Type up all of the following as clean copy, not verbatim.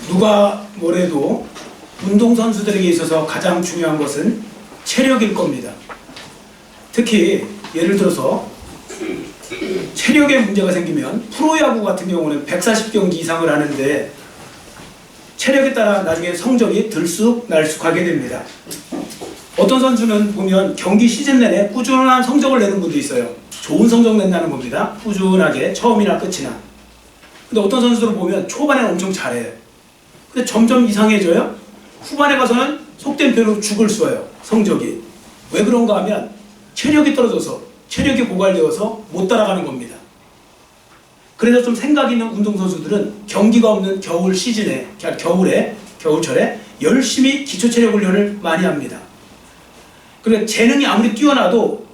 누가 뭐래도 운동선수들에게 있어서 가장 중요한 것은 체력일 겁니다. 특히 예를 들어서 체력에 문제가 생기면 프로야구 같은 경우는 140경기 이상을 하는데 체력에 따라 나중에 성적이 들쑥날쑥하게 됩니다. 어떤 선수는 보면 경기 시즌 내내 꾸준한 성적을 내는 분도 있어요. 좋은 성적 낸다는 겁니다. 꾸준하게 처음이나 끝이나. 근데 어떤 선수들을 보면 초반에는 엄청 잘해요. 근데 점점 이상해져요. 후반에 가서는 속된 표현으로 죽을 쏘요. 성적이. 왜 그런가 하면 체력이 떨어져서, 체력이 고갈되어서 못 따라가는 겁니다. 그래서 좀 생각 있는 운동선수들은 경기가 없는 겨울 시즌에, 겨울철에 열심히 기초체력 훈련을 많이 합니다. 그러니까 재능이 아무리 뛰어나도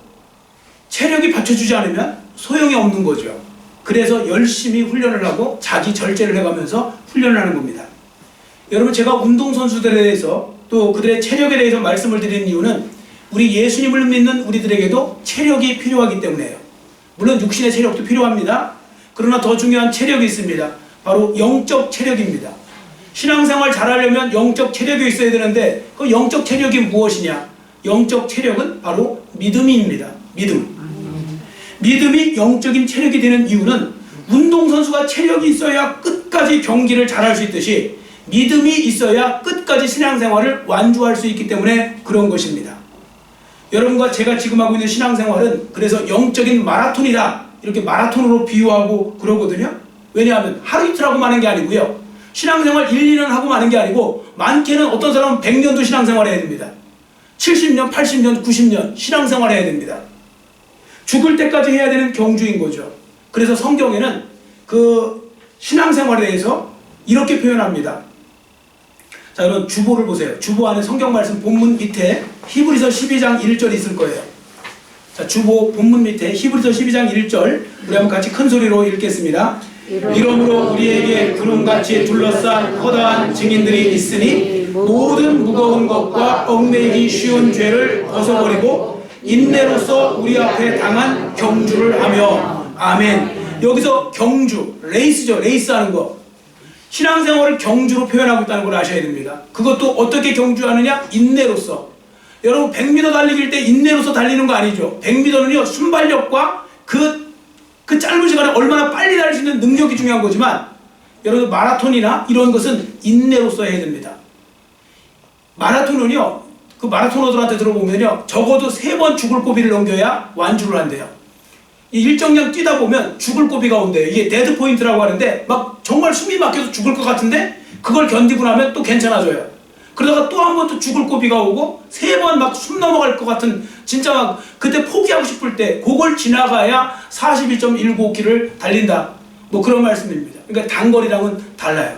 체력이 받쳐주지 않으면 소용이 없는 거죠. 그래서 열심히 훈련을 하고 자기 절제를 해가면서 훈련을 하는 겁니다. 여러분, 제가 운동선수들에 대해서 또 그들의 체력에 대해서 말씀을 드리는 이유는 우리 예수님을 믿는 우리들에게도 체력이 필요하기 때문에요. 물론 육신의 체력도 필요합니다. 그러나 더 중요한 체력이 있습니다. 바로 영적 체력입니다. 신앙생활 잘하려면 영적 체력이 있어야 되는데 그 영적 체력이 무엇이냐? 영적 체력은 바로 믿음입니다. 믿음이 영적인 체력이 되는 이유는 운동선수가 체력이 있어야 끝까지 경기를 잘할 수 있듯이 믿음이 있어야 끝까지 신앙생활을 완주할 수 있기 때문에 그런 것입니다. 여러분과 제가 지금 하고 있는 신앙생활은 그래서 영적인 마라톤이다, 이렇게 마라톤으로 비유하고 그러거든요. 왜냐하면 하루 이틀 하고 마는 게 아니고요, 신앙생활 1, 2년 하고 마는 게 아니고 많게는 어떤 사람은 100년도 신앙생활 해야 됩니다. 70년, 80년, 90년 신앙생활 해야 됩니다. 죽을 때까지 해야 되는 경주인 거죠. 그래서 성경에는 그 신앙생활에 대해서 이렇게 표현합니다. 자, 여러분 주보를 보세요. 주보 안에 성경 말씀 본문 밑에 히브리서 12장 1절이 있을 거예요. 자, 주보 본문 밑에 히브리서 12장 1절 우리 한번 같이 큰 소리로 읽겠습니다. 이러므로 우리에게 구름같이 둘러싼 허다한 증인들이 있으니 모든 무거운 것과 얽매이기 쉬운 죄를 벗어버리고 인내로서 우리 앞에 당한 경주를 하며. 아멘. 여기서 경주, 레이스죠. 레이스하는 거. 신앙생활을 경주로 표현하고 있다는 걸 아셔야 됩니다. 그것도 어떻게 경주하느냐? 인내로서. 여러분 100m 달리기일 때 인내로서 달리는 거 아니죠. 100m는요 순발력과 그 짧은 시간에 얼마나 빨리 달릴 수 있는 능력이 중요한 거지만, 여러분 마라톤이나 이런 것은 인내로서 해야 됩니다. 마라톤은요, 그 마라토너들한테 들어보면요, 적어도 3번 죽을 고비를 넘겨야 완주를 한대요. 이 일정량 뛰다 보면 죽을 고비가 온대요. 이게 데드 포인트라고 하는데 막 정말 숨이 막혀서 죽을 것 같은데 그걸 견디고 나면 또 괜찮아져요. 그러다가 또 한 번 또 죽을 고비가 오고 3번 막 숨 넘어갈 것 같은, 진짜 막 그때 포기하고 싶을 때 그걸 지나가야 42.195km를 달린다. 뭐 그런 말씀입니다. 그러니까 단거리랑은 달라요.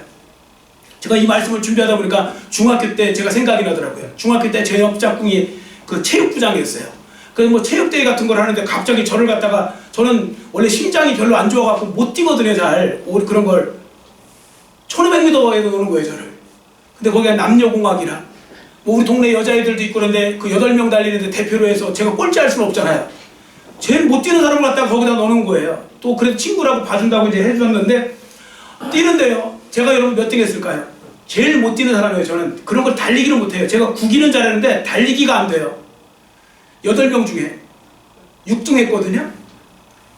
제가 이 말씀을 준비하다 보니까 중학교 때 제가 생각이 나더라고요. 중학교 때 제 옆 짝꿍이 그 체육부장이었어요. 그래서 뭐 체육대회 같은 걸 하는데 갑자기 저를 갖다가, 저는 원래 심장이 별로 안 좋아갖고 못 뛰거든요, 잘. 그런 걸 1500m에도 오는 거예요, 저를. 근데 거기가 남녀공학이라 뭐 우리 동네 여자애들도 있고 그런데 그 8명 달리는데 대표로 해서 제가 꼴찌할 수는 없잖아요. 제일 못 뛰는 사람을 갖다가 거기다 넣는 거예요. 또 그래도 친구라고 봐준다고 이제 해줬는데 뛰는데요, 제가 여러분 몇 등 했을까요? 제일 못 뛰는 사람이에요. 저는 그런 걸 달리기를 못해요. 제가 구기는 잘하는데 달리기가 안 돼요. 8명 중에 6등 했거든요.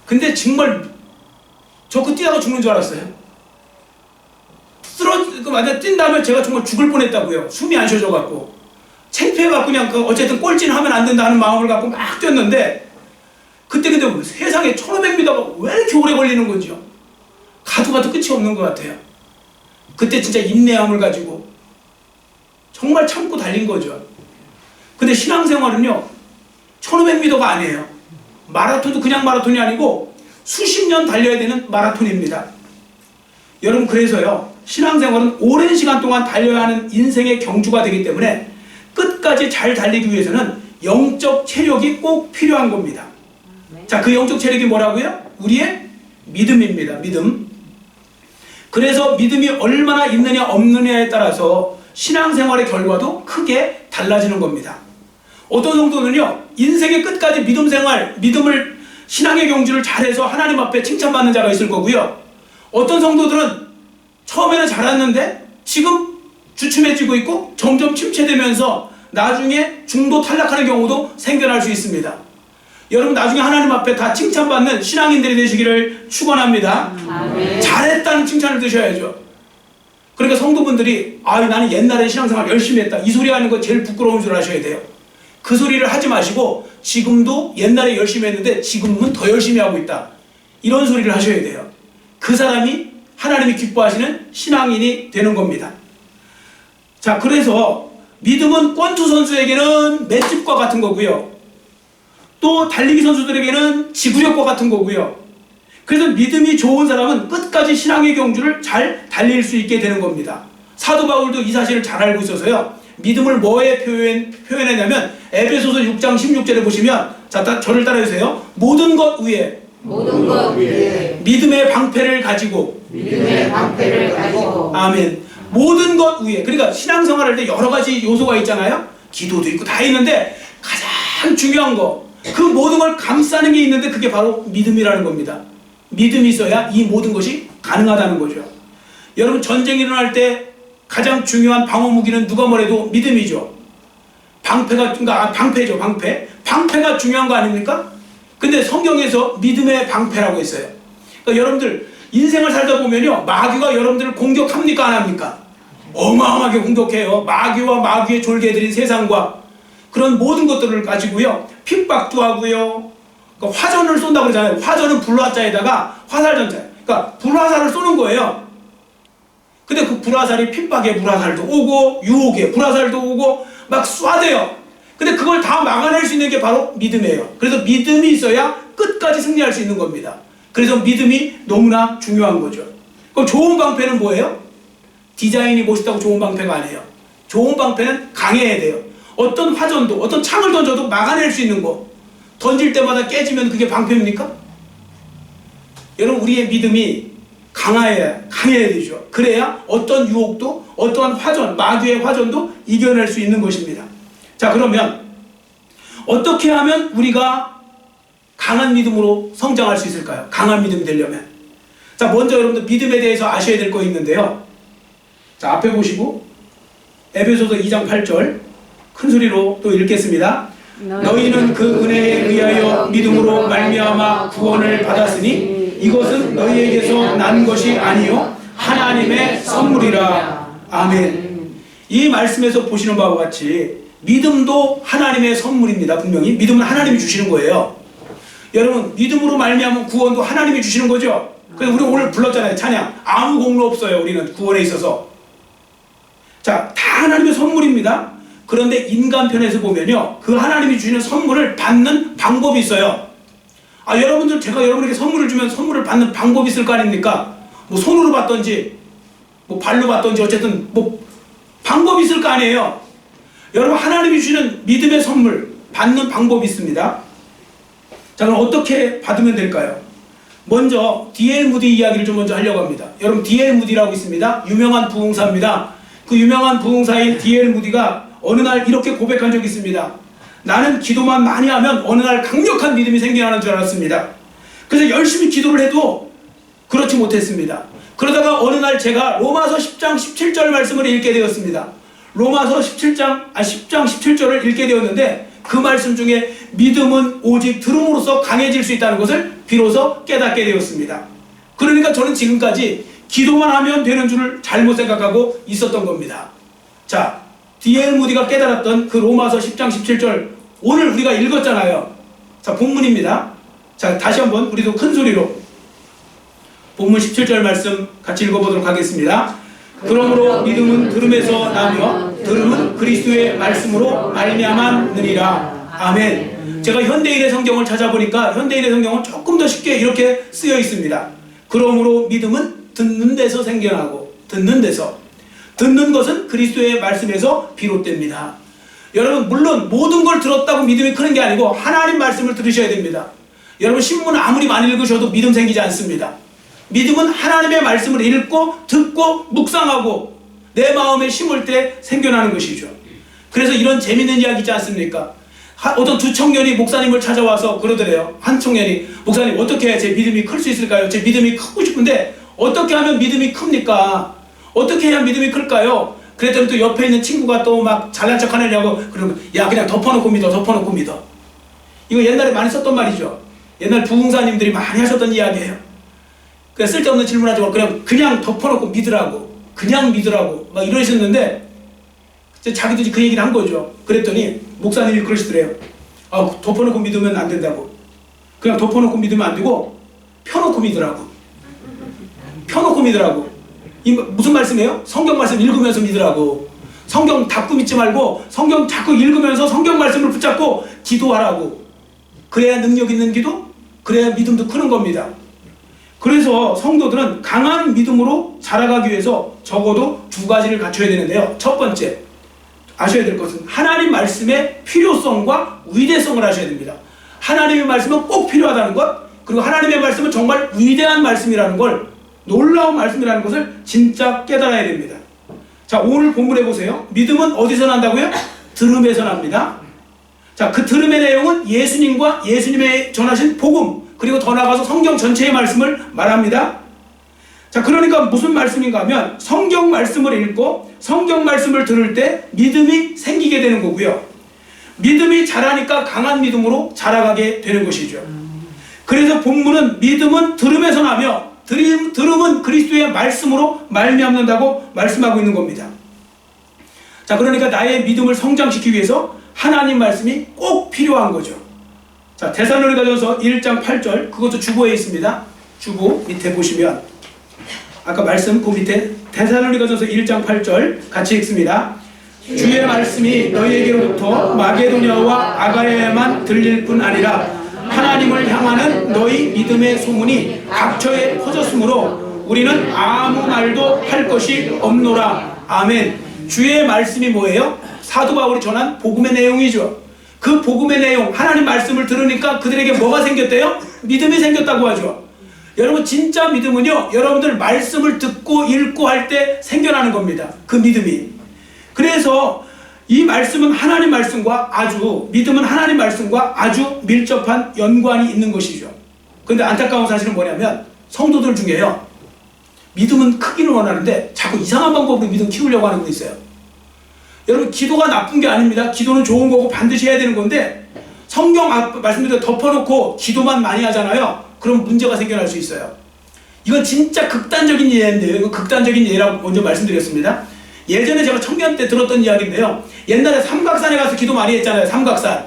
근데 정말 저 그 뛰다가 죽는 줄 알았어요. 완전 뛴 다음에 제가 정말 죽을 뻔했다고요. 숨이 안 쉬어져갖고 창피해갖고 그냥 어쨌든 꼴찌는 하면 안 된다 하는 마음을 갖고 막 뛰었는데, 그때 근데 세상에 1500m가 왜 이렇게 오래 걸리는 건지요. 가도 끝이 없는 것 같아요. 그때 진짜 인내함을 가지고 정말 참고 달린 거죠. 근데 신앙생활은요 1500m가 아니에요. 마라톤도 그냥 마라톤이 아니고 수십 년 달려야 되는 마라톤입니다. 여러분, 그래서요 신앙생활은 오랜 시간 동안 달려야 하는 인생의 경주가 되기 때문에 끝까지 잘 달리기 위해서는 영적 체력이 꼭 필요한 겁니다. 자, 그 영적 체력이 뭐라고요? 우리의 믿음입니다. 믿음. 그래서 믿음이 얼마나 있느냐 없느냐에 따라서 신앙생활의 결과도 크게 달라지는 겁니다. 어떤 성도는요 인생의 끝까지 믿음을 신앙의 경주를 잘해서 하나님 앞에 칭찬받는 자가 있을 거고요, 어떤 성도들은 처음에는 잘했는데 지금 주춤해지고 있고 점점 침체되면서 나중에 중도 탈락하는 경우도 생겨날 수 있습니다. 여러분 나중에 하나님 앞에 다 칭찬받는 신앙인들이 되시기를 축원합니다. 잘했다는 칭찬을 드셔야죠. 그러니까 성도분들이 나는 옛날에 신앙생활 열심히 했다, 이 소리 하는 거 제일 부끄러운 소리 하셔야 돼요. 그 소리를 하지 마시고 지금도 옛날에 열심히 했는데 지금은 더 열심히 하고 있다, 이런 소리를 하셔야 돼요. 그 사람이 하나님이 기뻐하시는 신앙인이 되는 겁니다. 자, 그래서 믿음은 권투 선수에게는 맷집과 같은 거고요, 또 달리기 선수들에게는 지구력과 같은 거고요. 그래서 믿음이 좋은 사람은 끝까지 신앙의 경주를 잘 달릴 수 있게 되는 겁니다. 사도 바울도 이 사실을 잘 알고 있어서요, 믿음을 뭐에 표현했냐면 에베소서 6장 16절에 보시면, 자, 저를 따라해주세요. 모든 것 위에 믿음의 방패를 가지고 아멘. 모든 것 위에, 그러니까 신앙생활 할 때 여러 가지 요소가 있잖아요. 기도도 있고 다 있는데 가장 중요한 거, 그 모든 걸 감싸는 게 있는데 그게 바로 믿음이라는 겁니다. 믿음이 있어야 이 모든 것이 가능하다는 거죠. 여러분 전쟁이 일어날 때 가장 중요한 방어 무기는 누가 뭐래도 믿음이죠. 방패죠. 방패가 중요한 거 아닙니까? 근데 성경에서 믿음의 방패라고 했어요. 그러니까 여러분들 인생을 살다 보면요, 마귀가 여러분들을 공격합니까 안 합니까? 어마어마하게 공격해요. 마귀와 마귀의 졸개들인 세상과 그런 모든 것들을 가지고요, 핍박도 하고요, 그러니까 화전을 쏜다고 그러잖아요. 화전은 불화자에다가 화살전차, 그러니까 불화살을 쏘는 거예요. 근데 그 불화살이 핍박에 불화살도 오고 유혹에 불화살도 오고 막 쏴대요. 근데 그걸 다 막아낼 수 있는 게 바로 믿음이에요. 그래서 믿음이 있어야 끝까지 승리할 수 있는 겁니다. 그래서 믿음이 너무나 중요한 거죠. 그럼 좋은 방패는 뭐예요? 디자인이 멋있다고 좋은 방패가 아니에요. 좋은 방패는 강해야 돼요. 어떤 화전도, 어떤 창을 던져도 막아낼 수 있는 거. 던질 때마다 깨지면 그게 방패입니까? 여러분 우리의 믿음이 강해야 되죠. 그래야 어떤 유혹도, 어떠한 화전, 마귀의 화전도 이겨낼 수 있는 것입니다. 자, 그러면 어떻게 하면 우리가 강한 믿음으로 성장할 수 있을까요? 강한 믿음이 되려면. 자, 먼저 여러분들 믿음에 대해서 아셔야 될 거 있는데요. 자, 앞에 보시고 에베소서 2장 8절 큰 소리로 또 읽겠습니다. 너희는 그 은혜에 의하여 믿음으로 말미암아 구원을 받았으니 이것은 너희에게서 난 것이 아니요 하나님의 선물이라. 아멘. 이 말씀에서 보시는 바와 같이 믿음도 하나님의 선물입니다. 분명히 믿음은 하나님이 주시는 거예요. 여러분 믿음으로 말미암은 구원도 하나님이 주시는 거죠. 그래서 우리 오늘 불렀잖아요. 찬양. 아무 공로 없어요. 우리는 구원에 있어서. 자, 다 하나님의 선물입니다. 그런데 인간 편에서 보면요, 그 하나님이 주시는 선물을 받는 방법이 있어요. 여러분들, 제가 여러분에게 선물을 주면 선물을 받는 방법이 있을 거 아닙니까? 뭐 손으로 받던지 뭐 발로 받던지 어쨌든 뭐 방법이 있을 거 아니에요. 여러분 하나님이 주시는 믿음의 선물 받는 방법이 있습니다. 자, 그럼 어떻게 받으면 될까요? 먼저 D.L. 무디 이야기를 좀 먼저 하려고 합니다. 여러분 D.L. 무디라고 있습니다. 유명한 부흥사입니다. 그 유명한 부흥사인 D.L. 무디가 어느 날 이렇게 고백한 적이 있습니다. 나는 기도만 많이 하면 어느 날 강력한 믿음이 생겨나는 줄 알았습니다. 그래서 열심히 기도를 해도 그렇지 못했습니다. 그러다가 어느 날 제가 로마서 10장 17절 말씀을 읽게 되었습니다. 로마서 10장 17절을 읽게 되었는데 그 말씀 중에 믿음은 오직 들음으로써 강해질 수 있다는 것을 비로소 깨닫게 되었습니다. 그러니까 저는 지금까지 기도만 하면 되는 줄을 잘못 생각하고 있었던 겁니다. 자, D.L. 무디가 깨달았던 그 로마서 10장 17절 오늘 우리가 읽었잖아요. 자, 본문입니다. 자, 다시 한번 우리도 큰 소리로 본문 17절 말씀 같이 읽어보도록 하겠습니다. 그러므로 믿음은 들음에서 나며 들음은 그리스도의 말씀으로 말미암았느니라. 아멘. 제가 현대인의 성경을 찾아보니까 현대인의 성경은 조금 더 쉽게 이렇게 쓰여 있습니다. 그러므로 믿음은 듣는 데서 생겨나고 듣는 것은 그리스도의 말씀에서 비롯됩니다. 여러분 물론 모든 걸 들었다고 믿음이 크는 게 아니고 하나님 말씀을 들으셔야 됩니다. 여러분 신문 아무리 많이 읽으셔도 믿음 생기지 않습니다. 믿음은 하나님의 말씀을 읽고 듣고 묵상하고 내 마음에 심을 때 생겨나는 것이죠. 그래서 이런 재밌는 이야기 있지 않습니까? 어떤 두 청년이 목사님을 찾아와서 그러더래요. 한 청년이 목사님 어떻게 해야 제 믿음이 클 수 있을까요? 제 믿음이 크고 싶은데 어떻게 하면 믿음이 큽니까? 어떻게 해야 믿음이 클까요? 그랬더니 또 옆에 있는 친구가 또 막 잘난 척 하느냐고 그러면 야 그냥 덮어놓고 믿어 덮어놓고 믿어. 이거 옛날에 많이 썼던 말이죠. 옛날 부흥사님들이 많이 하셨던 이야기예요. 그냥 쓸데없는 질문하지 말고 그냥 덮어놓고 믿으라고 그냥 믿으라고 막 이러셨는데 자기도 그 얘기를 한 거죠. 그랬더니 목사님이 그러시더래요. 아, 덮어놓고 믿으면 안 된다고. 그냥 덮어놓고 믿으면 안 되고 펴놓고 믿으라고. 펴놓고 믿으라고. 이 무슨 말씀이에요? 성경 말씀 읽으면서 믿으라고. 성경 닫고 믿지 말고 성경 자꾸 읽으면서 성경 말씀을 붙잡고 기도하라고. 그래야 능력 있는 기도, 그래야 믿음도 크는 겁니다. 그래서 성도들은 강한 믿음으로 자라가기 위해서 적어도 두 가지를 갖춰야 되는데요. 첫 번째, 아셔야 될 것은 하나님 말씀의 필요성과 위대성을 아셔야 됩니다. 하나님의 말씀은 꼭 필요하다는 것, 그리고 하나님의 말씀은 정말 위대한 말씀이라는 걸, 놀라운 말씀이라는 것을 진짜 깨달아야 됩니다. 자, 오늘 본문에 보세요. 믿음은 어디서 난다고요? 들음에서 납니다. 자, 그 들음의 내용은 예수님과 예수님의 전하신 복음, 그리고 더 나아가서 성경 전체의 말씀을 말합니다. 자, 그러니까 무슨 말씀인가 하면 성경 말씀을 읽고 성경 말씀을 들을 때 믿음이 생기게 되는 거고요. 믿음이 자라니까 강한 믿음으로 자라가게 되는 것이죠. 그래서 본문은 믿음은 들음에서 나며 들음은 그리스도의 말씀으로 말미암는다고 말씀하고 있는 겁니다. 자, 그러니까 나의 믿음을 성장시키기 위해서 하나님 말씀이 꼭 필요한 거죠. 자, 데살로니가전서 1장 8절, 그것도 주보에 있습니다. 주보 밑에 보시면 아까 말씀 그 밑에 데살로니가전서 1장 8절 같이 읽습니다. 주의 말씀이 너희에게로부터 마게도냐와 아가야에만 들릴 뿐 아니라 하나님을 향하는 너희 믿음의 소문이 각처에 퍼졌으므로 우리는 아무 말도 할 것이 없노라. 아멘. 주의 말씀이 뭐예요? 사도 바울이 전한 복음의 내용이죠. 그 복음의 내용, 하나님 말씀을 들으니까 그들에게 뭐가 생겼대요? 믿음이 생겼다고 하죠. 여러분, 진짜 믿음은요, 여러분들 말씀을 듣고 읽고 할 때 생겨나는 겁니다. 그 믿음이. 그래서 이 말씀은 하나님 말씀과 믿음은 하나님 말씀과 아주 밀접한 연관이 있는 것이죠. 그런데 안타까운 사실은 뭐냐면 성도들 중에요, 믿음은 크기를 원하는데 자꾸 이상한 방법으로 믿음 키우려고 하는 분 있어요. 여러분, 기도가 나쁜 게 아닙니다. 기도는 좋은 거고 반드시 해야 되는 건데 성경 말씀대로 덮어놓고 기도만 많이 하잖아요. 그럼 문제가 생겨날 수 있어요. 이건 진짜 극단적인 예인데요. 이거 극단적인 예라고 먼저 말씀드렸습니다. 예전에 제가 청년 때 들었던 이야기인데요. 옛날에 삼각산에 가서 기도 많이 했잖아요. 삼각산.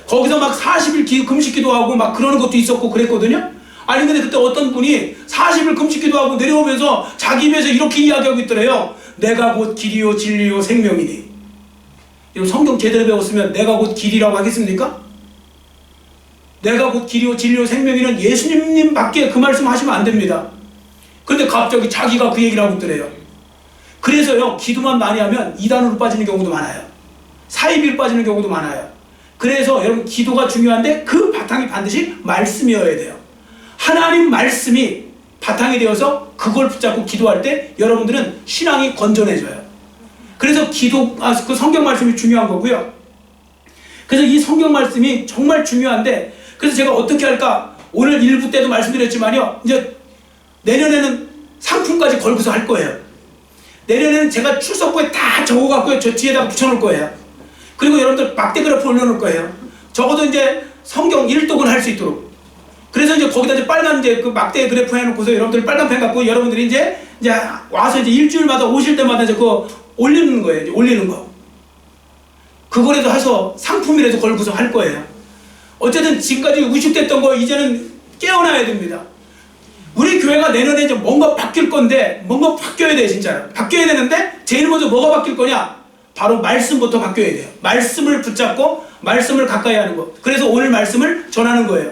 거기서 막 40일 금식 기도하고 막 그러는 것도 있었고 그랬거든요. 아니 근데 그때 어떤 분이 40일 금식 기도하고 내려오면서 자기 입에서 이렇게 이야기하고 있더래요. 내가 곧 길이요 진리요 생명이니. 여러분, 성경 제대로 배웠으면 내가 곧 길이라고 하겠습니까? 내가 곧 길이요 진리요 생명이는 예수님밖에 그 말씀 하시면 안 됩니다. 그런데 갑자기 자기가 그 얘기를 하고 있더래요. 그래서요, 기도만 많이 하면 이단으로 빠지는 경우도 많아요. 사이비로 빠지는 경우도 많아요. 그래서 여러분, 기도가 중요한데 그 바탕이 반드시 말씀이어야 돼요. 하나님 말씀이 바탕이 되어서 그걸 붙잡고 기도할 때 여러분들은 신앙이 건전해져요. 그래서 그 성경 말씀이 중요한 거고요. 그래서 이 성경 말씀이 정말 중요한데, 그래서 제가 어떻게 할까? 오늘 1부 때도 말씀드렸지만요, 이제 내년에는 상품까지 걸고서 할 거예요. 내년에는 제가 출석부에 다 적어갖고 저 뒤에다가 붙여놓을 거예요. 그리고 여러분들 막대 그래프 올려놓을 거예요. 적어도 이제 성경 1독은 할 수 있도록. 그래서 이제 거기다 이제 빨간 그 막대 그래프 해놓고서 여러분들 빨간 펜 갖고 여러분들이 이제 와서 이제 일주일마다 오실 때마다 이제 그거 올리는 거예요. 이제 올리는 거. 그거라도 해서 상품이라도 걸고서 할 거예요. 어쨌든 지금까지 우습됐던 거 이제는 깨어나야 됩니다. 우리 교회가 내년에 이제 뭔가 바뀔 건데, 뭔가 바뀌어야 돼, 진짜로. 바뀌어야 되는데, 제일 먼저 뭐가 바뀔 거냐? 바로 말씀부터 바뀌어야 돼요. 말씀을 붙잡고, 말씀을 가까이 하는 거. 그래서 오늘 말씀을 전하는 거예요.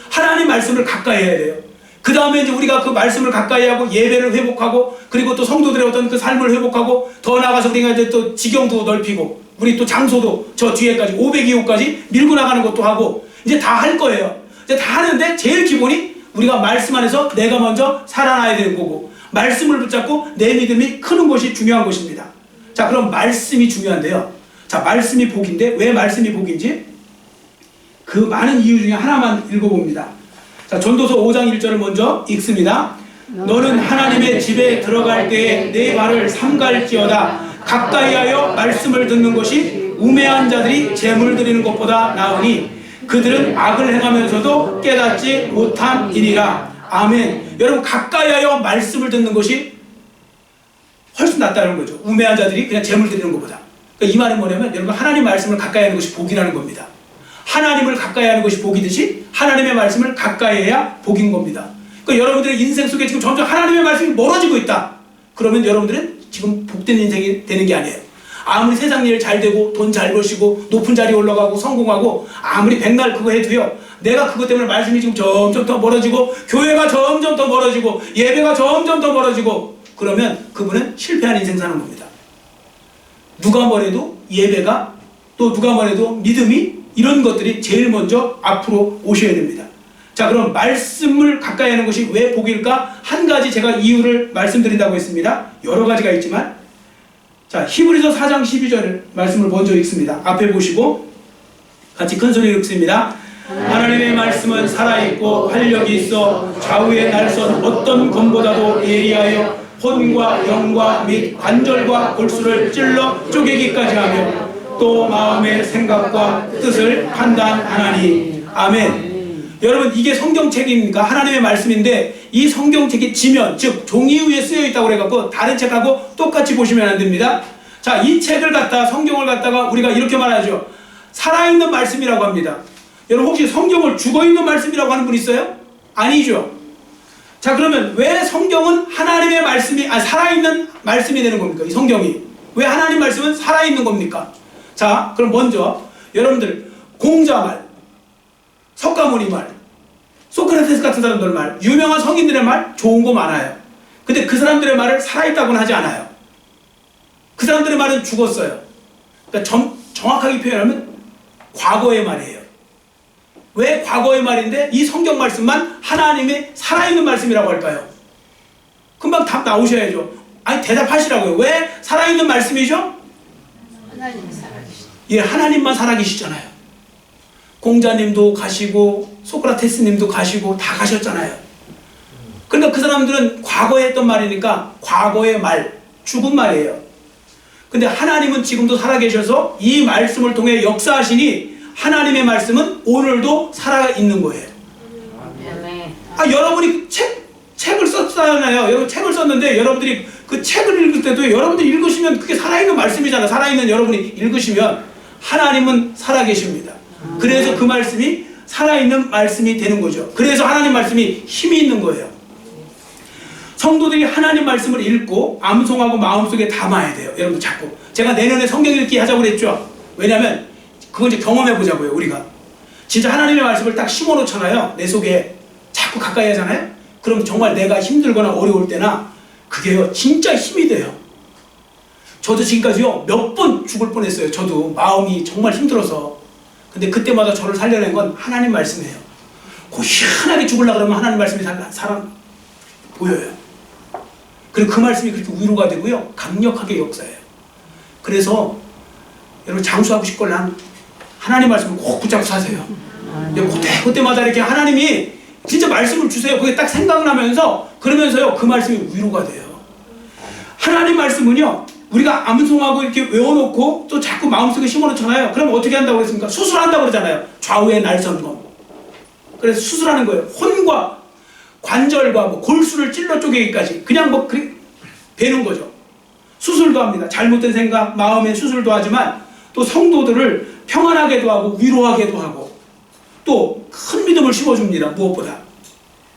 하나님 말씀을 가까이 해야 돼요. 그 다음에 이제 우리가 그 말씀을 가까이 하고, 예배를 회복하고, 그리고 또 성도들의 어떤 그 삶을 회복하고, 더 나아가서 우리가 이제 또 지경도 넓히고, 우리 또 장소도 저 뒤에까지, 502호까지 밀고 나가는 것도 하고, 이제 다 할 거예요. 이제 다 하는데, 제일 기본이 우리가 말씀 안에서 내가 먼저 살아나야 되는 거고, 말씀을 붙잡고 내 믿음이 크는 것이 중요한 것입니다. 자, 그럼 말씀이 중요한데요. 자, 말씀이 복인데 왜 말씀이 복인지 그 많은 이유 중에 하나만 읽어봅니다. 자, 전도서 5장 1절을 먼저 읽습니다. 너는 하나님의 집에 들어갈 때에 내 발을 삼갈지어다. 가까이하여 말씀을 듣는 것이 우매한 자들이 재물 드리는 것보다 나으니 그들은 악을 행하면서도 깨닫지 못함이니라. 아멘. 여러분, 가까이하여 말씀을 듣는 것이 훨씬 낫다는 거죠. 우매한 자들이 그냥 재물 드리는 것보다. 그러니까 이 말은 뭐냐면, 여러분, 하나님 말씀을 가까이 하는 것이 복이라는 겁니다. 하나님을 가까이 하는 것이 복이듯이 하나님의 말씀을 가까이 해야 복인 겁니다. 그러니까 여러분들의 인생 속에 지금 점점 하나님의 말씀이 멀어지고 있다. 그러면 여러분들은 지금 복된 인생이 되는 게 아니에요. 아무리 세상 일 잘 되고 돈 잘 버시고 높은 자리에 올라가고 성공하고 아무리 백날 그거 해도요, 내가 그것 때문에 말씀이 지금 점점 더 멀어지고 교회가 점점 더 멀어지고 예배가 점점 더 멀어지고 그러면 그분은 실패한 인생 사는 겁니다. 누가 뭐래도 예배가, 또 누가 뭐래도 믿음이, 이런 것들이 제일 먼저 앞으로 오셔야 됩니다. 자, 그럼 말씀을 가까이 하는 것이 왜 복일까? 한 가지 제가 이유를 말씀드린다고 했습니다. 여러 가지가 있지만, 자, 히브리서 4장 12절 말씀을 먼저 읽습니다. 앞에 보시고 같이 큰 소리로 읽습니다. 하나님의 말씀은 살아있고 활력이 있어 좌우의 날선 어떤 검보다도 예리하여 혼과 영과 및 관절과 골수를 찔러 쪼개기까지 하며 또 마음의 생각과 뜻을 판단하나니. 아멘. 여러분, 이게 성경책입니까? 하나님의 말씀인데 이 성경책이 지면, 즉 종이 위에 쓰여 있다고 그래갖고 다른 책하고 똑같이 보시면 안 됩니다. 자, 이 책을 갖다가, 성경을 갖다가 우리가 이렇게 말하죠. 살아있는 말씀이라고 합니다. 여러분, 혹시 성경을 죽어있는 말씀이라고 하는 분 있어요? 아니죠. 자, 그러면 왜 성경은 하나님의 말씀이, 살아있는 말씀이 되는 겁니까? 이 성경이 왜 하나님 말씀은 살아있는 겁니까? 자, 그럼 먼저 여러분들 공자말, 석가모니 말, 소크라테스 같은 사람들 말, 유명한 성인들의 말 좋은 거 많아요. 근데 그 사람들의 말을 살아있다고는 하지 않아요. 그 사람들의 말은 죽었어요. 그러니까 정확하게 표현하면 과거의 말이에요. 왜 과거의 말인데 이 성경 말씀만 하나님의 살아있는 말씀이라고 할까요? 금방 답 나오셔야죠. 아니, 대답하시라고요. 왜 살아있는 말씀이죠? 하나님이 살아계시죠. 예, 하나님만 살아계시잖아요. 공자님도 가시고 소크라테스님도 가시고 다 가셨잖아요. 그러니까 그 사람들은 과거에 했던 말이니까 과거의 말, 죽은 말이에요. 근데 하나님은 지금도 살아계셔서 이 말씀을 통해 역사하시니 하나님의 말씀은 오늘도 살아있는 거예요. 여러분이 책을 썼잖아요. 여러분 책을 썼는데 여러분들이 그 책을 읽을 때도 여러분들이 읽으시면 그게 살아있는 말씀이잖아요. 살아있는 여러분이 읽으시면 하나님은 살아계십니다. 그래서 그 말씀이 살아있는 말씀이 되는 거죠. 그래서 하나님 말씀이 힘이 있는 거예요. 성도들이 하나님 말씀을 읽고 암송하고 마음속에 담아야 돼요. 여러분, 자꾸 제가 내년에 성경 읽기 하자고 그랬죠. 왜냐하면 그건 이제 경험해 보자고요. 우리가 진짜 하나님의 말씀을 딱 심어 놓잖아요. 내 속에 자꾸 가까이 하잖아요. 그럼 정말 내가 힘들거나 어려울 때나 그게요 진짜 힘이 돼요. 저도 지금까지요 몇 번 죽을 뻔했어요. 저도 마음이 정말 힘들어서. 근데 그때마다 저를 살려낸 건 하나님 말씀이에요. 그 희한하게 죽으려고 그러면 하나님 말씀이 살아 보여요. 그리고 그 말씀이 그렇게 위로가 되고요 강력하게 역사해요. 그래서 여러분 장수하고 싶걸랑 하나님 말씀을 꼭 붙잡고 사세요. 그때마다 이렇게 하나님이 진짜 말씀을 주세요. 그게 딱 생각나면서 그러면서요 그 말씀이 위로가 돼요. 하나님 말씀은요 우리가 암송하고 이렇게 외워놓고 또 자꾸 마음속에 심어놓잖아요. 그럼 어떻게 한다고 그랬습니까? 수술한다고 그러잖아요. 좌우의 날선검. 그래서 수술하는 거예요. 혼과 관절과 뭐 골수를 찔러 쪼개기까지 그냥 뭐 베는 거죠. 수술도 합니다. 잘못된 생각, 마음의 수술도 하지만 또 성도들을 평안하게도 하고 위로하게도 하고 또 큰 믿음을 심어줍니다. 무엇보다.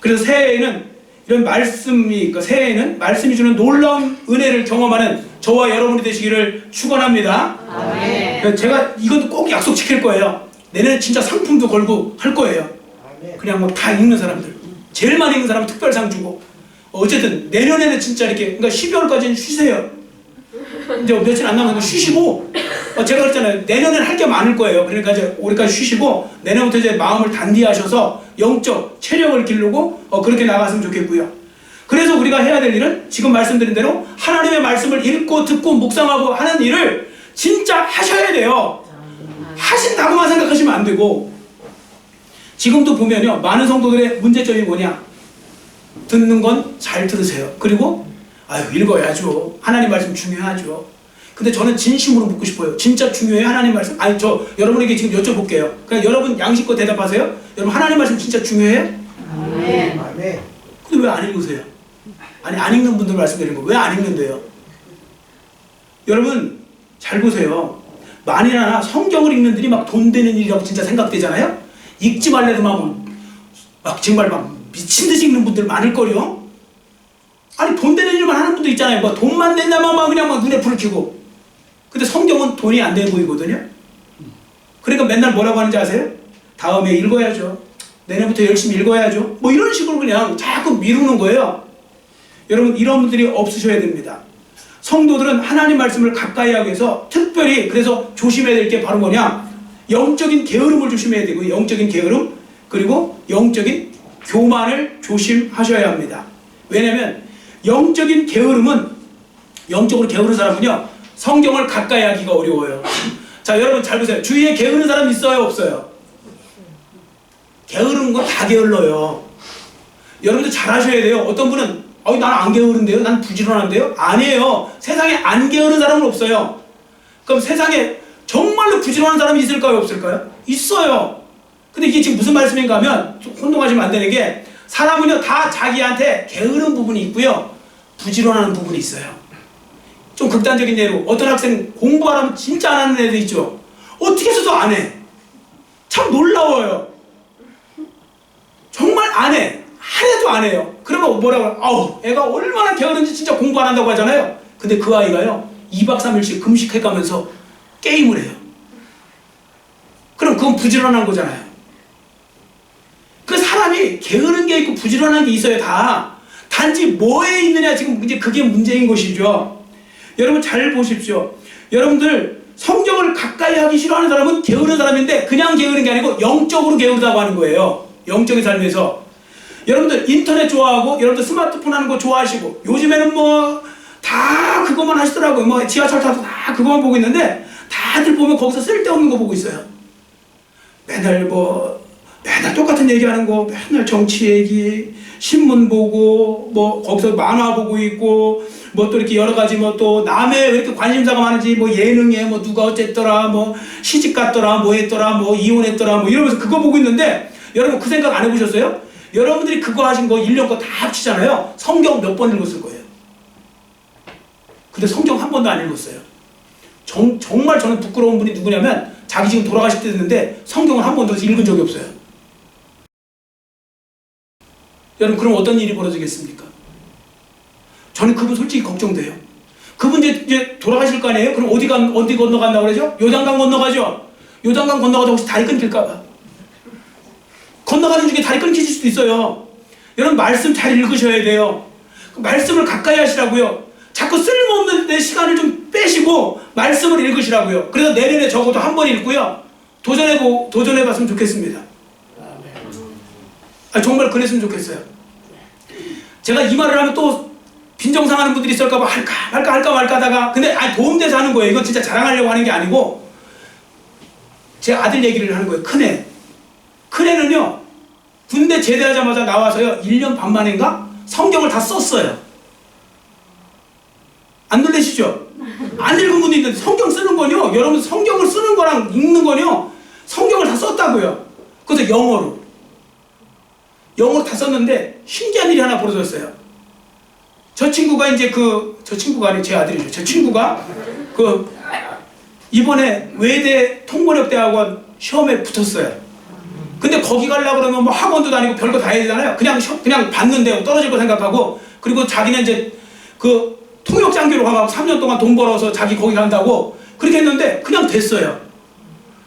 그래서 새해에는 이런 말씀이, 새해에는 말씀이 주는 놀라운 은혜를 경험하는 저와 여러분이 되시기를 축원합니다. 아멘. 제가 이것도 꼭 약속 지킬 거예요. 내년에 진짜 상품도 걸고 할 거예요. 그냥 뭐 다 읽는 사람들, 제일 많이 읽는 사람은 특별상 주고. 어쨌든 내년에는 진짜 이렇게, 그러니까 12월까지는 쉬세요. 이제 며칠 안 남아서 쉬시고, 제가 그랬잖아요. 내년에는 할 게 많을 거예요. 그러니까 이제 올해까지 쉬시고 내년부터 이제 마음을 단디하셔서 영적 체력을 기르고 그렇게 나갔으면 좋겠고요. 그래서 우리가 해야 될 일은 지금 말씀드린 대로 하나님의 말씀을 읽고 듣고 묵상하고 하는 일을 진짜 하셔야 돼요. 하신다고만 생각하시면 안 되고. 지금도 보면요 많은 성도들의 문제점이 뭐냐, 듣는 건 잘 들으세요. 그리고 아유 읽어야죠. 하나님 말씀 중요하죠. 근데 저는 진심으로 묻고 싶어요. 진짜 중요해요? 하나님 말씀? 아니 저 여러분에게 지금 여쭤볼게요. 그냥 여러분 양심껏 대답하세요. 여러분 하나님 말씀 진짜 중요해요? 네. 아멘. 근데 왜 안 읽으세요? 아니 안 읽는 분들 말씀드리는 거 왜 안 읽는데요? 여러분 잘 보세요. 만일 성경을 읽는 들이 막 돈 되는 일이라고 진짜 생각되잖아요. 읽지 말래도 막 정말 막 미친 듯이 읽는 분들 많을걸요. 아니 돈 되는 일만 하는 분도 있잖아요. 뭐 돈만 낸다면 막 그냥 막 눈에 불을 켜고. 근데 성경은 돈이 안 돼 보이거든요. 그러니까 맨날 뭐라고 하는지 아세요? 다음에 읽어야죠. 내년부터 열심히 읽어야죠. 뭐 이런 식으로 그냥 자꾸 미루는 거예요. 여러분 이런 분들이 없으셔야 됩니다. 성도들은 하나님 말씀을 가까이 하기 위해서 특별히 그래서 조심해야 될 게 바로 뭐냐? 영적인 게으름을 조심해야 되고 영적인 게으름 그리고 영적인 교만을 조심하셔야 합니다. 왜냐하면 영적인 게으름은 영적으로 게으른 사람은요 성경을 가까이 하기가 어려워요. 자 여러분 잘 보세요. 주위에 게으른 사람 있어요 없어요? 게으른 건 다 게을러요. 여러분들 잘 하셔야 돼요. 어떤 분은 나는 안 게으른데요? 난 부지런한데요? 아니에요. 세상에 안 게으른 사람은 없어요. 그럼 세상에 정말로 부지런한 사람이 있을까요? 없을까요? 있어요. 근데 이게 지금 무슨 말씀인가 하면 혼동하시면 안 되는 게 사람은요 다 자기한테 게으른 부분이 있고요 부지런한 부분이 있어요. 좀 극단적인 예로 어떤 학생 공부하라면 진짜 안 하는 애들 있죠. 어떻게 해서도 안 해. 참 놀라워요. 정말 안 해. 하나도 안 해요. 그러면 뭐라고 해요? 아우 애가 얼마나 게으른지 진짜 공부 안 한다고 하잖아요. 근데 그 아이가요 2박 3일씩 금식해가면서 게임을 해요. 그럼 그건 부지런한 거잖아요. 그 사람이 게으른 게 있고 부지런한 게 있어요 다. 단지 뭐에 있느냐 지금 이제 그게 문제인 것이죠. 여러분 잘 보십시오. 여러분들 성경을 가까이 하기 싫어하는 사람은 게으른 사람인데 그냥 게으른 게 아니고 영적으로 게으르다고 하는 거예요. 영적인 삶에서. 여러분들 인터넷 좋아하고 여러분들 스마트폰 하는 거 좋아하시고 요즘에는 뭐 다 그것만 하시더라고요. 뭐 지하철 타도 다 그것만 보고 있는데 다들 보면 거기서 쓸데없는 거 보고 있어요. 맨날 똑같은 얘기하는 거 맨날 정치 얘기 신문 보고 뭐 거기서 만화 보고 있고 뭐 또 이렇게 여러 가지 뭐 또 남의 왜 이렇게 관심사가 많은지 뭐 예능에 뭐 누가 어쨌더라 뭐 시집 갔더라 뭐 했더라 뭐 이혼했더라 뭐 이러면서 그거 보고 있는데 여러분 그 생각 안 해보셨어요? 여러분들이 그거 하신 거 1년 거 다 합치잖아요. 성경 몇 번 읽었을 거예요. 근데 성경 한 번도 안 읽었어요. 정말 저는 부끄러운 분이 누구냐면 자기 지금 돌아가실 때 됐는데 성경을 한 번도 읽은 적이 없어요. 여러분 그럼 어떤 일이 벌어지겠습니까? 저는 그분 솔직히 걱정돼요. 그분 이제 돌아가실 거 아니에요? 그럼 어디 건너간다고 그러죠? 요단강 건너가죠? 요단강 건너가다 혹시 다리 끊길까봐. 건너가는 중에 다리 끊기실 수도 있어요. 여러분 말씀 잘 읽으셔야 돼요. 말씀을 가까이 하시라고요. 자꾸 쓸모없는 내 시간을 좀 빼시고 말씀을 읽으시라고요. 그래서 내년에 적어도 한 번 읽고요. 도전해봤으면 좋겠습니다. 정말 그랬으면 좋겠어요. 제가 이 말을 하면 또 빈정상하는 분들이 있을까봐 할까 말까 하다가 근데 도움돼서 하는 거예요. 이건 진짜 자랑하려고 하는 게 아니고 제 아들 얘기를 하는 거예요. 큰애. 큰애는요 군대 제대하자마자 나와서요 1년 반 만인가 성경을 다 썼어요. 안 놀라시죠? 안 읽은 분도 있는데 성경 쓰는 건요 여러분 성경을 쓰는 거랑 읽는 건요 성경을 다 썼다고요. 그래서 영어로 다 썼는데 신기한 일이 하나 벌어졌어요. 저 친구가 이제 저 친구가 아니 제 아들이죠. 저 친구가 이번에 외대 통번역대학원 시험에 붙었어요. 근데 거기 가려고 그러면 뭐 학원도 다니고 별거 다 해야 되잖아요. 그냥 받는데 떨어질 거 생각하고 그리고 자기는 이제 통역장교로 가고 3년 동안 돈 벌어서 자기 거기 간다고 그렇게 했는데 그냥 됐어요.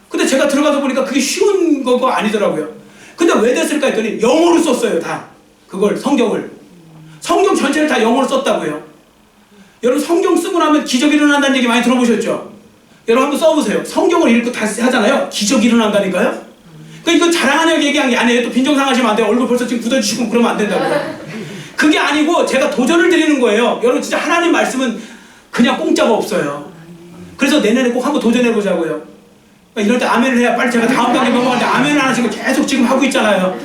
근데 제가 들어가서 보니까 그게 쉬운 거가 아니더라고요. 근데 왜 됐을까 했더니 영어로 썼어요 다. 그걸 성경 전체를 다 영어로 썼다고요. 여러분 성경 쓰고 나면 기적이 일어난다는 얘기 많이 들어보셨죠? 여러분 한번 써보세요. 성경을 읽고 다 하잖아요. 기적이 일어난다니까요. 그러니까 이거 자랑하는 얘기한 게 아니에요. 또 빈정상하시면 안 돼요. 얼굴 벌써 지금 굳어지시고 그러면 안 된다고요. 그게 아니고 제가 도전을 드리는 거예요. 여러분 진짜 하나님 말씀은 그냥 공짜가 없어요. 그래서 내년에 꼭 한번 도전해보자고요. 이럴 때 아멘을 해야 빨리 제가 다음 단계 넘어가는데 아멘을 안 하시고 계속 지금 하고 있잖아요.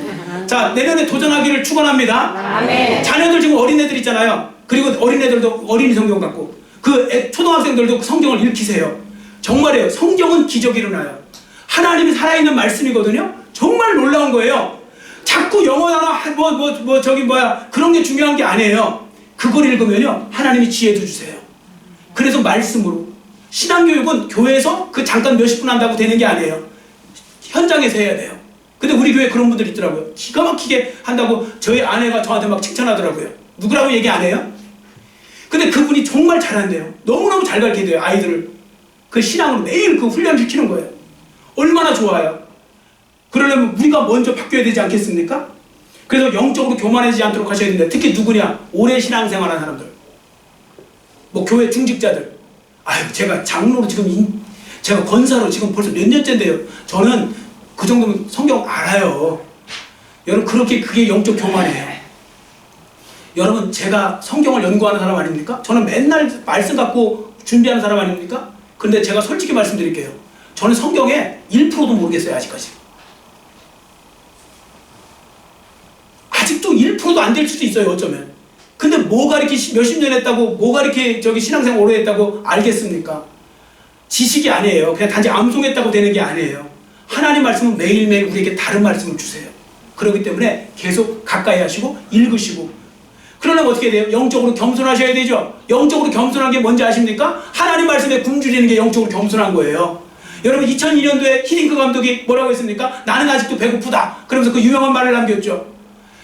자, 내년에 도전하기를 축원합니다. 아멘. 자녀들 지금 어린애들 있잖아요. 그리고 어린애들도 어린이 성경 갖고 초등학생들도 성경을 읽히세요. 정말이에요. 성경은 기적이 일어나요. 하나님이 살아있는 말씀이거든요. 정말 놀라운 거예요. 자꾸 영어 단어 그런 게 중요한 게 아니에요. 그걸 읽으면요 하나님이 지혜도 주세요. 그래서 말씀으로 신앙교육은 교회에서 그 잠깐 몇십 분 한다고 되는 게 아니에요. 현장에서 해야 돼요. 근데 우리 교회에 그런 분들 있더라고요. 기가 막히게 한다고 저희 아내가 저한테 막 칭찬하더라고요. 누구라고 얘기 안 해요? 근데 그분이 정말 잘한대요. 너무너무 잘 가르쳐야 돼요. 아이들을 그 신앙으로 매일 그 훈련시키는 거예요. 얼마나 좋아요. 그러려면 우리가 먼저 바뀌어야 되지 않겠습니까? 그래서 영적으로 교만하지 않도록 하셔야 됩니다. 특히 누구냐? 오래 신앙생활한 사람들, 뭐 교회 중직자들. 아유, 제가 장로로 제가 권사로 지금 벌써 몇 년째인데요. 저는 그 정도면 성경 알아요. 여러분, 그게 영적 교만이에요. 여러분, 제가 성경을 연구하는 사람 아닙니까? 저는 맨날 말씀 갖고 준비하는 사람 아닙니까? 그런데 제가 솔직히 말씀드릴게요. 저는 성경에 1%도 모르겠어요. 아직도 1%도 안 될 수도 있어요. 어쩌면. 근데 뭐가 이렇게 몇십 년 했다고, 뭐가 이렇게 신앙생활 오래 했다고 알겠습니까? 지식이 아니에요. 그냥 단지 암송했다고 되는 게 아니에요. 하나님 말씀은 매일매일 우리에게 다른 말씀을 주세요. 그렇기 때문에 계속 가까이 하시고 읽으시고. 그러려면 어떻게 돼요? 영적으로 겸손하셔야 되죠. 영적으로 겸손한 게 뭔지 아십니까? 하나님 말씀에 굶주리는 게 영적으로 겸손한 거예요. 여러분, 2002년도에 히딩크 감독이 뭐라고 했습니까? 나는 아직도 배고프다. 그러면서 그 유명한 말을 남겼죠.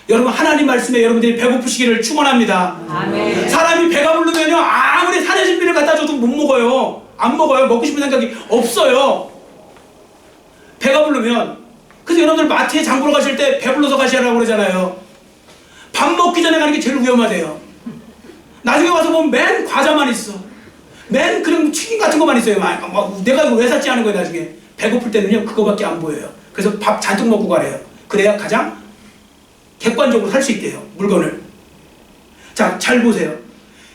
여러분, 하나님 말씀에 여러분들이 배고프시기를 축원합니다. 아멘. 사람이 배가 부르면요 아무리 산의 진미를 갖다 줘도 못 먹어요. 안 먹어요. 먹고 싶은 생각이 없어요. 배가 부르면. 그래서 여러분들 마트에 장 보러 가실 때 배불러서 가시라고 그러잖아요. 밥 먹기 전에 가는 게 제일 위험하대요. 나중에 와서 보면 맨 과자만 있어. 맨 그런 튀김 같은 것만 있어요. 내가 이거 왜 샀지 하는 거예요. 나중에 배고플 때는요 그거밖에 안 보여요. 그래서 밥 잔뜩 먹고 가래요. 그래야 가장 객관적으로 살 수 있대요. 물건을. 자, 잘 보세요.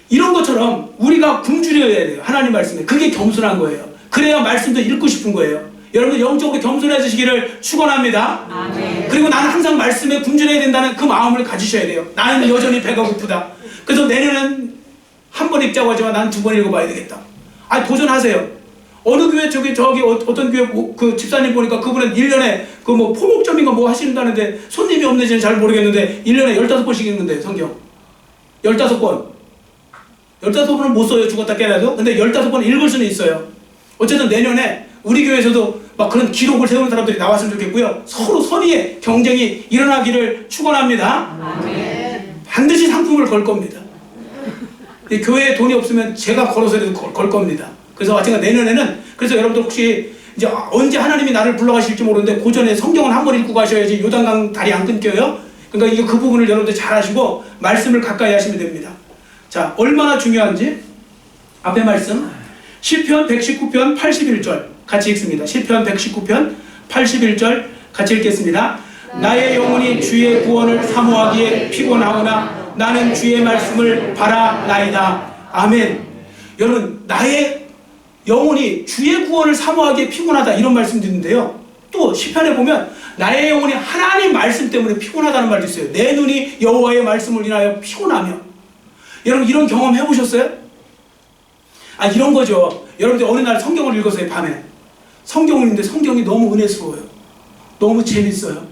이런 것처럼 우리가 굶주려야 돼요. 하나님 말씀에. 그게 겸손한 거예요. 그래야 말씀도 읽고 싶은 거예요. 여러분들 영적으로 겸손해지시기를 축원합니다. 아멘. 그리고 나는 항상 말씀에 굶주려야 된다는 그 마음을 가지셔야 돼요. 나는 여전히 배가 고프다. 그래서 내년은 한 번 읽자고 하지만 나는 2번 읽어봐야 되겠다. 아니, 도전하세요. 어느 교회 어떤 교회 그 집사님 보니까 그분은 1년에 그 뭐 포목점인가 뭐 하신다는데 손님이 없는지는 잘 모르겠는데 1년에 15번씩 읽는데 성경 15번 15번은 못 써요. 죽었다 깨나도. 근데 15번 읽을 수는 있어요. 어쨌든 내년에 우리 교회에서도 막 그런 기록을 세우는 사람들이 나왔으면 좋겠고요. 서로 선의의 경쟁이 일어나기를 축원합니다. 아멘. 반드시 상품을 걸 겁니다. 교회에 돈이 없으면 제가 걸어서라도 걸 겁니다. 그래서 제가 내년에는 그래서 여러분들 혹시 이제 언제 하나님이 나를 불러가실지 모르는데 그 전에 성경을 한번 읽고 가셔야지 요단강 다리 안 끊겨요. 그러니까 이거 그 부분을 여러분들 잘 하시고 말씀을 가까이 하시면 됩니다. 자, 얼마나 중요한지 앞에 말씀 시편 119편 81절 같이 읽습니다. 시편 119편 81절 같이 읽겠습니다. 나의 영혼이 주의 구원을 사모하기에 피곤하오나 나는 주의 말씀을 바라나이다. 아멘. 여러분, 나의 영혼이 주의 구원을 사모하기에 피곤하다 이런 말씀도 있는데요. 또 시편에 보면 나의 영혼이 하나님 말씀 때문에 피곤하다는 말도 있어요. 내 눈이 여호와의 말씀을 인하여 피곤하며. 여러분, 이런 경험 해보셨어요? 아, 이런 거죠. 여러분들 어느 날 성경을 읽었어요. 밤에 성경을 읽는데 성경이 너무 은혜스러워요. 너무 재밌어요.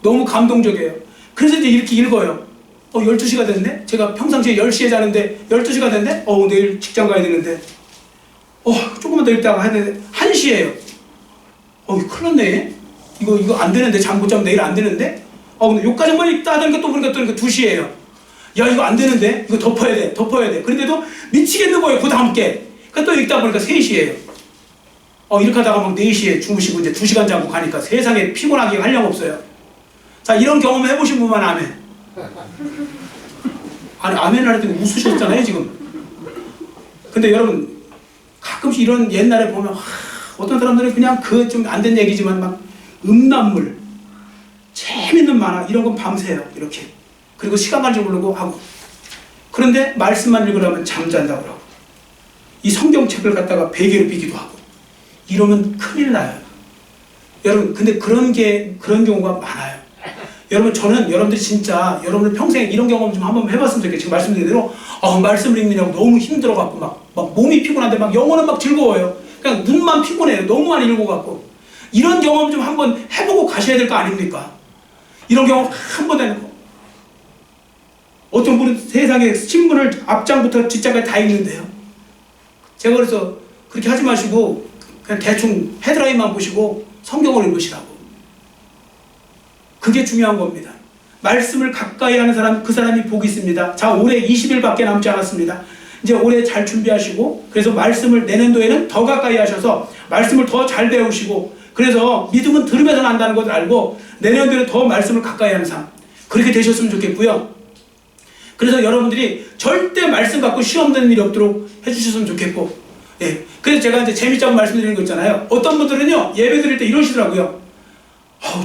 너무 감동적이에요. 그래서 이제 이렇게 읽어요. 12시가 됐네? 제가 평상시에 10시에 자는데 12시가 됐네? 내일 직장 가야 되는데 조금만 더 읽다가 해야 되는데 1시에요. 큰일 났네. 이거 안 되는데, 잠 못 자면 내일 안 되는데? 근데 여기까지 한번 읽다 하다니까 또 보니까 2시에요. 야, 이거 안 되는데? 이거 덮어야 돼. 그런데도 미치겠는 거예요. 그 다음 게. 그러니까 또 읽다 보니까 3시에요. 이렇게 하다가 막 4시에 주무시고 이제 2시간 자고 가니까 세상에 피곤하게 한량없어요. 자, 이런 경험을 해보신 분만 아멘. 아니, 아멘 할 때 웃으셨잖아요, 지금. 근데 여러분, 가끔씩 이런 옛날에 보면, 어떤 사람들은 그냥 그 좀 안 된 얘기지만 막 음란물, 재밌는 만화, 이런 건 밤새요, 이렇게. 그리고 시간 가는 줄 모르고 하고. 그런데 말씀만 읽으려면 잠잔다고 하고. 이 성경책을 갖다가 베개로 비기도 하고. 이러면 큰일 나요. 여러분, 근데 그런 경우가 많아요. 여러분, 저는 여러분들이 진짜 여러분들 평생에 이런 경험 좀 한번 해봤으면 좋겠어요. 지금 말씀드린 대로 말씀을 읽느냐고 너무 힘들어갖고 막 몸이 피곤한데 막 영혼은 막 즐거워요. 그냥 눈만 피곤해요. 너무 많이 읽어갖고. 이런 경험 좀 한번 해보고 가셔야 될 거 아닙니까? 이런 경험 한 번 해놓고. 어떤 분은 세상에 신문을 앞장부터 뒷장까지 다 읽는데요. 제가 그래서 그렇게 하지 마시고 그냥 대충 헤드라인만 보시고 성경을 읽으시라고. 그게 중요한 겁니다. 말씀을 가까이 하는 사람, 그 사람이 복이 있습니다. 자, 올해 20일밖에 남지 않았습니다. 이제 올해 잘 준비하시고, 그래서 말씀을 내년도에는 더 가까이 하셔서 말씀을 더 잘 배우시고, 그래서 믿음은 들으면서 난다는 것을 알고 내년도에는 더 말씀을 가까이 하는 삶, 그렇게 되셨으면 좋겠고요. 그래서 여러분들이 절대 말씀 갖고 시험 되는 일이 없도록 해주셨으면 좋겠고, 예. 그래서 제가 이제 재밌자고 말씀드리는 거 있잖아요. 어떤 분들은요, 예배 드릴 때 이러시더라고요.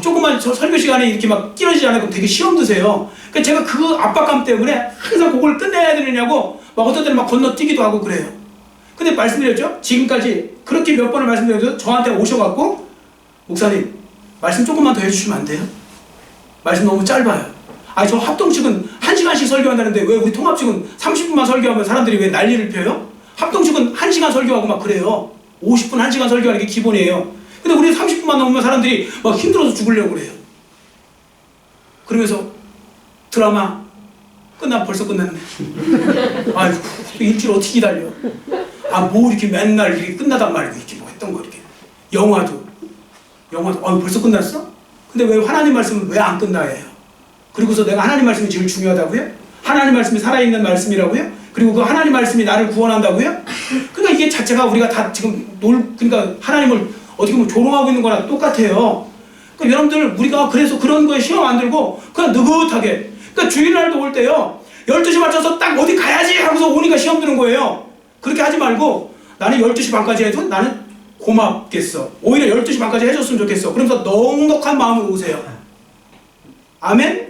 조금만 설교 시간에 이렇게 막 끼어지지 않아요. 되게 시험 드세요. 그러니까 제가 그 압박감 때문에 항상 그걸 끝내야 되느냐고 막 어떤 때는 막 건너뛰기도 하고 그래요. 근데 말씀드렸죠? 지금까지 그렇게 몇 번을 말씀드려도 저한테 오셔갖고, 목사님, 말씀 조금만 더 해주시면 안 돼요? 말씀 너무 짧아요. 저 합동측은 1시간씩 설교한다는데 왜 우리 통합측은 30분만 설교하면 사람들이 왜 난리를 펴요? 합동측은 1시간 설교하고 막 그래요. 50분, 1시간 설교하는 게 기본이에요. 근데 우리 30분만 넘으면 사람들이 막 힘들어서 죽으려고 그래요. 그러면서 드라마 벌써 끝났네. 아이고, 일주일 어떻게 기다려? 뭐 이렇게 맨날 이렇게 끝나단 말이고, 이렇게 뭐 했던 거, 이렇게. 영화도, 벌써 끝났어? 근데 왜 하나님 말씀은 왜 안 끝나 해요? 그리고서 내가 하나님 말씀이 제일 중요하다고요? 하나님 말씀이 살아있는 말씀이라고요? 그리고 그 하나님 말씀이 나를 구원한다고요? 그러니까 이게 자체가 우리가 다 지금 그러니까 하나님을 어떻게 보면 조롱하고 있는 거랑 똑같아요. 그러니까 여러분들, 우리가 그래서 그런 거에 시험 안 들고 그냥 느긋하게. 그러니까 주일날도 올 때요, 12시 맞춰서 딱 어디 가야지 하고서 오니까 시험 드는 거예요. 그렇게 하지 말고, 나는 12시 반까지 해도 나는 고맙겠어. 오히려 12시 반까지 해줬으면 좋겠어. 그러면서 넉넉한 마음으로 오세요. 아멘?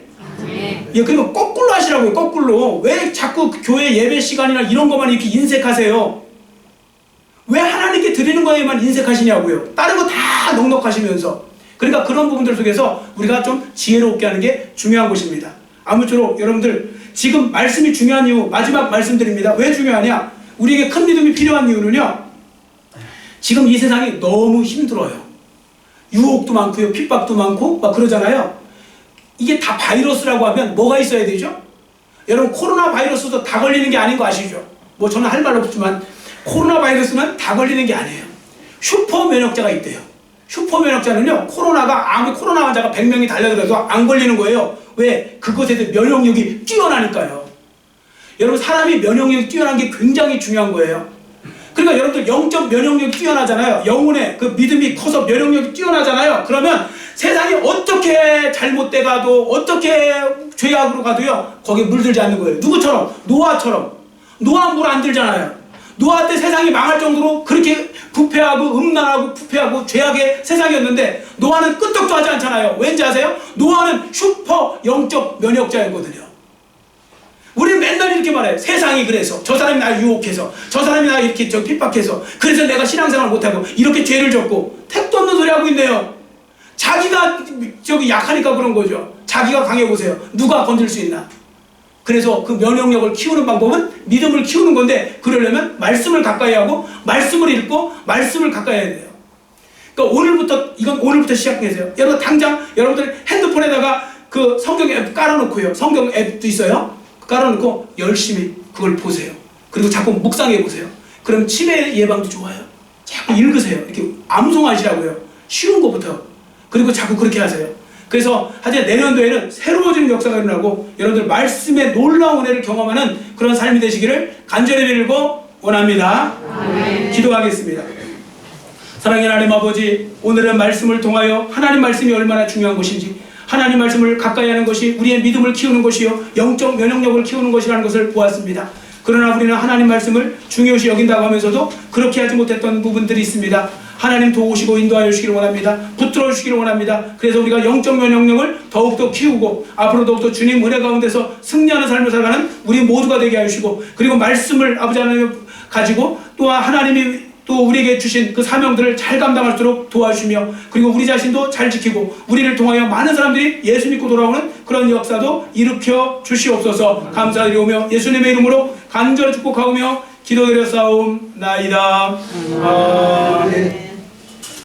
예, 그리고 거꾸로 하시라고요. 거꾸로. 왜 자꾸 교회 예배 시간이나 이런 것만 이렇게 인색하세요? 왜 하나님께 드리는 거에만 인색하시냐고요. 다른 거 다 넉넉하시면서. 그러니까 그런 부분들 속에서 우리가 좀 지혜롭게 하는 게 중요한 것입니다. 아무쪼록 여러분들, 지금 말씀이 중요한 이유, 마지막 말씀드립니다. 왜 중요하냐? 우리에게 큰 믿음이 필요한 이유는요, 지금 이 세상이 너무 힘들어요. 유혹도 많고요, 핍박도 많고 막 그러잖아요. 이게 다 바이러스라고 하면 뭐가 있어야 되죠? 여러분, 코로나 바이러스도 다 걸리는 게 아닌 거 아시죠? 저는 할 말 없지만 코로나 바이러스는 다 걸리는 게 아니에요. 슈퍼 면역자가 있대요. 슈퍼 면역자는요, 아무 코로나 환자가 100명이 달려들어도 안 걸리는 거예요. 왜? 그것에 대해 면역력이 뛰어나니까요. 여러분, 사람이 면역력이 뛰어난 게 굉장히 중요한 거예요. 그러니까 여러분들 영적 면역력이 뛰어나잖아요. 영혼의 그 믿음이 커서 면역력이 뛰어나잖아요. 그러면 세상이 어떻게 잘못돼 가도, 어떻게 죄악으로 가도요, 거기에 물들지 않는 거예요. 누구처럼? 노아처럼. 노아 물 안 들잖아요. 노아 때 세상이 망할 정도로 그렇게 부패하고 음란하고 부패하고 죄악의 세상이었는데 노아는 끄떡도 하지 않잖아요. 왠지 아세요? 노아는 슈퍼 영적 면역자였거든요. 우리는 맨날 이렇게 말해요. 세상이 그래서, 저 사람이 나 유혹해서, 저 사람이 나 이렇게 핍박해서, 그래서 내가 신앙생활 못하고 이렇게 죄를 졌고, 택도 없는 소리 하고 있네요. 자기가 약하니까 그런 거죠. 자기가 강해보세요. 누가 건들 수 있나? 그래서 그 면역력을 키우는 방법은 믿음을 키우는 건데, 그러려면 말씀을 가까이 하고 말씀을 읽고 말씀을 가까이 해야 돼요. 그러니까 오늘부터 시작해서요. 여러분, 당장 여러분들 핸드폰에다가 그 성경 앱 깔아놓고요. 성경 앱도 있어요. 깔아놓고 열심히 그걸 보세요. 그리고 자꾸 묵상해 보세요. 그럼 치매 예방도 좋아요. 자꾸 읽으세요. 이렇게 암송하시라고요. 쉬운 것부터. 그리고 자꾸 그렇게 하세요. 그래서 하여튼 내년도에는 새로워지는 역사가 일어나고 여러분들 말씀의 놀라운 은혜를 경험하는 그런 삶이 되시기를 간절히 빌고 원합니다. 아멘. 기도하겠습니다. 사랑의 하나님 아버지, 오늘은 말씀을 통하여 하나님 말씀이 얼마나 중요한 것인지, 하나님 말씀을 가까이 하는 것이 우리의 믿음을 키우는 것이요 영적 면역력을 키우는 것이라는 것을 보았습니다. 그러나 우리는 하나님 말씀을 중요시 여긴다고 하면서도 그렇게 하지 못했던 부분들이 있습니다. 하나님 도우시고 인도하여 주시기를 원합니다. 붙들어 주시기를 원합니다. 그래서 우리가 영적 면역력을 더욱더 키우고 앞으로 더욱더 주님 은혜 가운데서 승리하는 삶을 살아가는 우리 모두가 되게 하시고, 그리고 말씀을 아버지 하나님 가지고 또한 하나님이 또 우리에게 주신 그 사명들을 잘 감당할수록 도와주시며 그리고 우리 자신도 잘 지키고 우리를 통하여 많은 사람들이 예수 믿고 돌아오는 그런 역사도 일으켜 주시옵소서. 감사드리오며 예수님의 이름으로 간절히 축복하오며 기도드려 싸움나이다. 아멘.